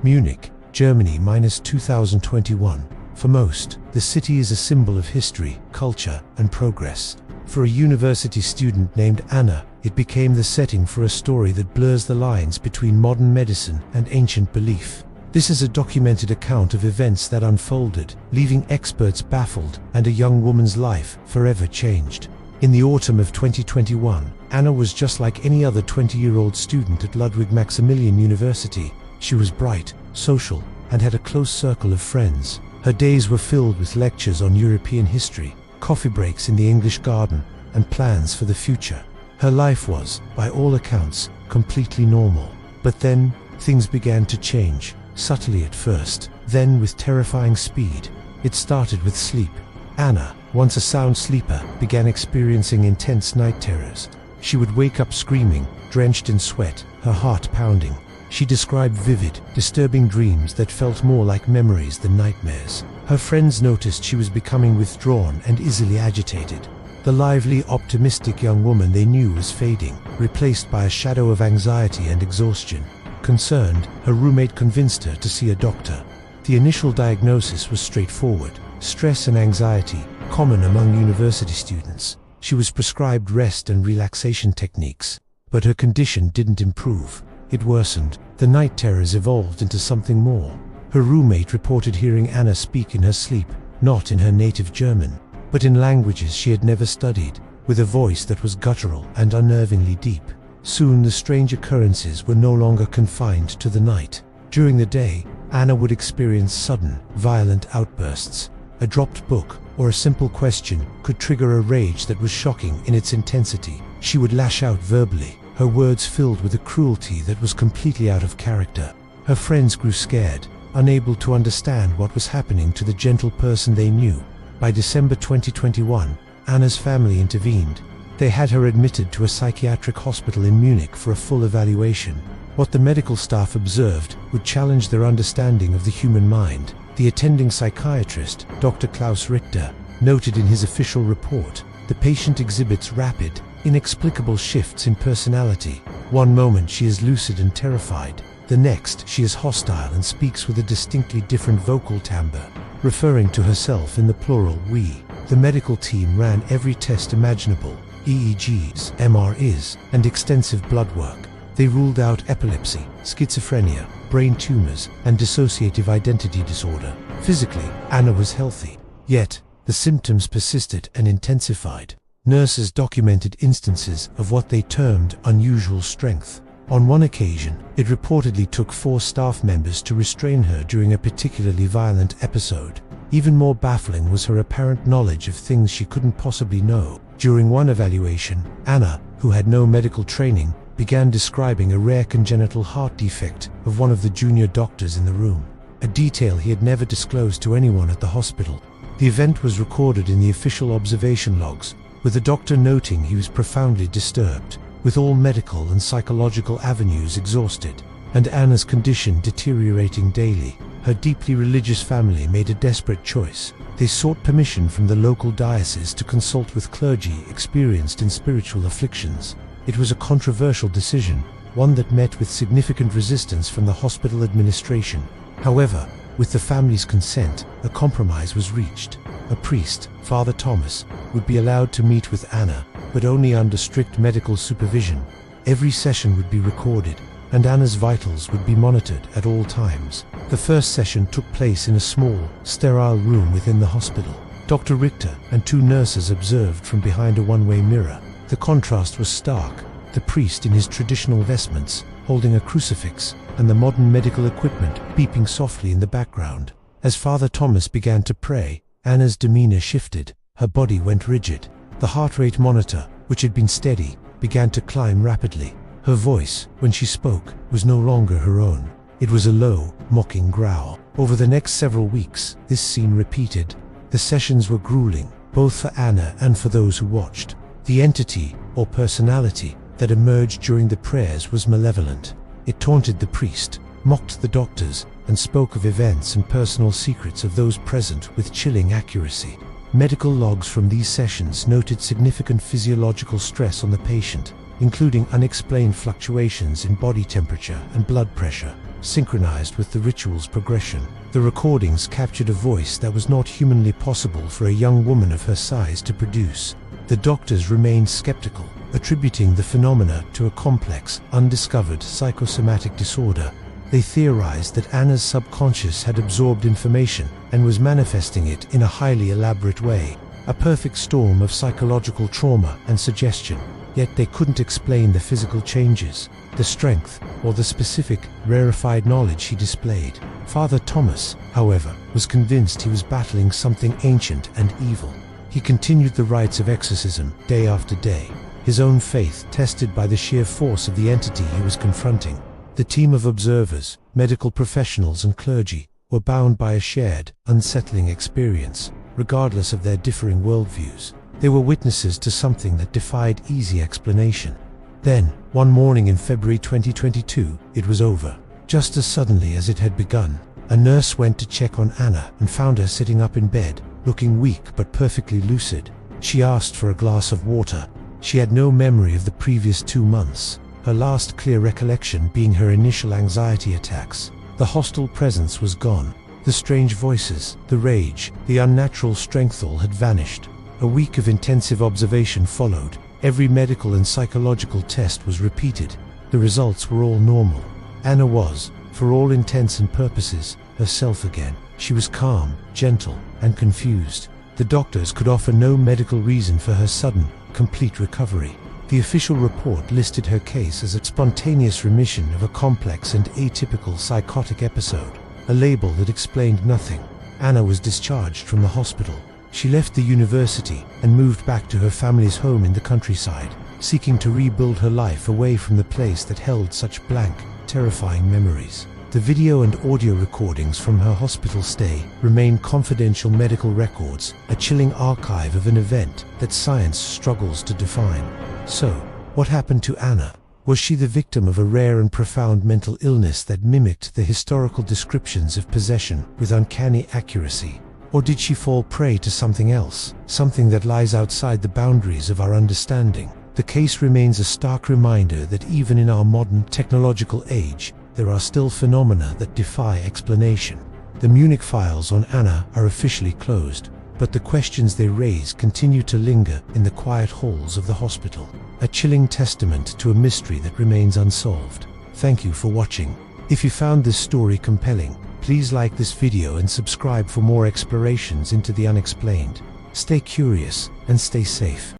Munich, Germany -2021. For most, the city is a symbol of history, culture, and progress. For a university student named Anna, it became the setting for a story that blurs the lines between modern medicine and ancient belief. This is a documented account of events that unfolded, leaving experts baffled and a young woman's life forever changed. In the autumn of 2021, Anna was just like any other 20-year-old student at Ludwig Maximilian University. She was bright, social, and had a close circle of friends. Her days were filled with lectures on European history, coffee breaks in the English garden, and plans for the future. Her life was, by all accounts, completely normal. But then, things began to change, subtly at first, then with terrifying speed. It started with sleep. Anna, once a sound sleeper, began experiencing intense night terrors. She would wake up screaming, drenched in sweat, her heart pounding. She described vivid, disturbing dreams that felt more like memories than nightmares. Her friends noticed she was becoming withdrawn and easily agitated. The lively, optimistic young woman they knew was fading, replaced by a shadow of anxiety and exhaustion. Concerned, her roommate convinced her to see a doctor. The initial diagnosis was straightforward: stress and anxiety, common among university students. She was prescribed rest and relaxation techniques. But her condition didn't improve. It worsened. The night terrors evolved into something more. Her roommate reported hearing Anna speak in her sleep, not in her native German, but in languages she had never studied, with a voice that was guttural and unnervingly deep. Soon the strange occurrences were no longer confined to the night. During the day, Anna would experience sudden, violent outbursts. A dropped book or a simple question could trigger a rage that was shocking in its intensity. She would lash out verbally, her words filled with a cruelty that was completely out of character. Her friends grew scared, unable to understand what was happening to the gentle person they knew. By December 2021, Anna's family intervened. They had her admitted to a psychiatric hospital in Munich for a full evaluation. What the medical staff observed would challenge their understanding of the human mind. The attending psychiatrist, Dr. Klaus Richter, noted in his official report, the patient exhibits rapid, inexplicable shifts in personality. One moment she is lucid and terrified. The next she is hostile and speaks with a distinctly different vocal timbre, referring to herself in the plural we. The medical team ran every test imaginable, EEGs, MRIs, and extensive blood work. They ruled out epilepsy, schizophrenia, brain tumors, and dissociative identity disorder. Physically, Anna was healthy. Yet, the symptoms persisted and intensified. Nurses documented instances of what they termed unusual strength. On one occasion, it reportedly took 4 staff members to restrain her during a particularly violent episode. Even more baffling was her apparent knowledge of things she couldn't possibly know. During one evaluation, Anna, who had no medical training, began describing a rare congenital heart defect of one of the junior doctors in the room, a detail he had never disclosed to anyone at the hospital. The event was recorded in the official observation logs, with the doctor noting he was profoundly disturbed, with all medical and psychological avenues exhausted, and Anna's condition deteriorating daily. Her deeply religious family made a desperate choice. They sought permission from the local diocese to consult with clergy experienced in spiritual afflictions. It was a controversial decision, one that met with significant resistance from the hospital administration. However, with the family's consent, a compromise was reached. A priest, Father Thomas, would be allowed to meet with Anna, but only under strict medical supervision. Every session would be recorded, and Anna's vitals would be monitored at all times. The first session took place in a small, sterile room within the hospital. Dr. Richter and 2 nurses observed from behind a one-way mirror. The contrast was stark. The priest in his traditional vestments, holding a crucifix, and the modern medical equipment beeping softly in the background. As Father Thomas began to pray, Anna's demeanor shifted. Her body went rigid. The heart rate monitor, which had been steady, began to climb rapidly. Her voice, when she spoke, was no longer her own. It was a low, mocking growl. Over the next several weeks, this scene repeated. The sessions were grueling, both for Anna and for those who watched. The entity, or personality, that emerged during the prayers was malevolent. It taunted the priest, mocked the doctors, and spoke of events and personal secrets of those present with chilling accuracy. Medical logs from these sessions noted significant physiological stress on the patient. including unexplained fluctuations in body temperature and blood pressure, synchronized with the ritual's progression. The recordings captured a voice that was not humanly possible for a young woman of her size to produce. The doctors remained skeptical, attributing the phenomena to a complex, undiscovered psychosomatic disorder. They theorized that Anna's subconscious had absorbed information and was manifesting it in a highly elaborate way, a perfect storm of psychological trauma and suggestion. Yet they couldn't explain the physical changes, the strength, or the specific, rarefied knowledge she displayed. Father Thomas, however, was convinced he was battling something ancient and evil. He continued the rites of exorcism day after day, his own faith tested by the sheer force of the entity he was confronting. The team of observers, medical professionals and clergy, were bound by a shared, unsettling experience, regardless of their differing worldviews. They were witnesses to something that defied easy explanation. Then, one morning in February 2022, it was over. Just as suddenly as it had begun, a nurse went to check on Anna and found her sitting up in bed, looking weak but perfectly lucid. She asked for a glass of water. She had no memory of the previous 2 months, her last clear recollection being her initial anxiety attacks. The hostile presence was gone. The strange voices, the rage, the unnatural strength, all had vanished. A week of intensive observation followed. Every medical and psychological test was repeated. The results were all normal. Anna was, for all intents and purposes, herself again. She was calm, gentle, and confused. The doctors could offer no medical reason for her sudden, complete recovery. The official report listed her case as a spontaneous remission of a complex and atypical psychotic episode, a label that explained nothing. Anna was discharged from the hospital. She left the university and moved back to her family's home in the countryside, seeking to rebuild her life away from the place that held such blank, terrifying memories. The video and audio recordings from her hospital stay remain confidential medical records, a chilling archive of an event that science struggles to define. So, what happened to Anna? Was she the victim of a rare and profound mental illness that mimicked the historical descriptions of possession with uncanny accuracy? Or did she fall prey to something else, something that lies outside the boundaries of our understanding? The case remains a stark reminder that even in our modern technological age, there are still phenomena that defy explanation. The Munich files on Anna are officially closed, but the questions they raise continue to linger in the quiet halls of the hospital, a chilling testament to a mystery that remains unsolved. Thank you for watching. If you found this story compelling, please like this video and subscribe for more explorations into the unexplained. Stay curious and stay safe.